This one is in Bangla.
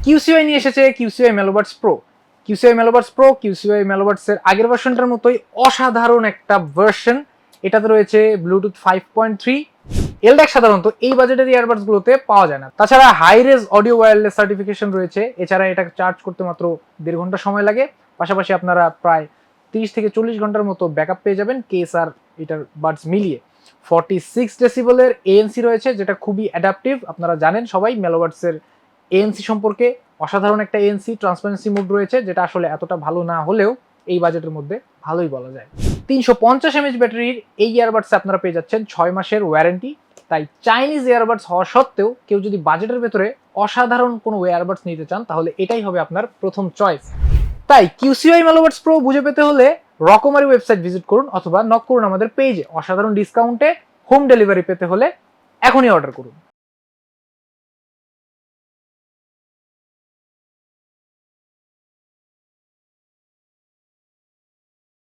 কিউসিওয়াই নিয়ে এসেছে কিউসিওয়াই মেলোবাডস প্রো। কিউসিওয়াই মেলোবাডস এর আগের ভার্সনটার মতোই অসাধারণ একটা ভার্সন। এটাতে রয়েছে ব্লুটুথ 5.3। এলডাক সাধারণত এই বাজেটের ইয়ারবাডস গুলোতে পাওয়া যায় না। তাছাড়া high res audio wireless certification রয়েছে। এছাড়া এটাকে চার্জ করতে মাত্র 1.5 ঘন্টা সময় লাগে। পাশাপাশি আপনারা প্রায় 30 থেকে 40 ঘন্টার মতো ব্যাকআপ পেয়ে যাবেন কেস আর এটার বাডস মিলিয়ে। 46 ডেসিবেলের এএনসি রয়েছে, যেটা খুবই অ্যাডাপটিভ। আপনারা জানেন সবাই মেলোবাডস এর এএনসি সম্পর্কে। অসাধারণ একটা এএনসি ট্রান্সপারেন্সি মোড রয়েছে, যেটা আসলে এতটা ভালো না হলেও এই বাজেটের মধ্যে ভালোই বলা যায়। 350 mAh ব্যাটারির এই ইয়ারবাডসে আপনারা পেয়ে যাচ্ছেন 6 মাসের ওয়ারেন্টি। তাই চাইনিজ ইয়ারবাডস হওয়া সত্ত্বেও কেউ যদি বাজেটের ভেতরে অসাধারণ কোনো ইয়ারবাডস নিতে চান, তাহলে এটাই হবে আপনার প্রথম চয়েস। তাই কিউসিওয়াই মেলোবাডস প্রো বুঝে পেতে হলে রকমারি ওয়েবসাইট ভিজিট করুন অথবা নক করুন আমাদের পেজে। অসাধারণ ডিসকাউন্টে হোম ডেলিভারি পেতে হলে এখনই অর্ডার করুন।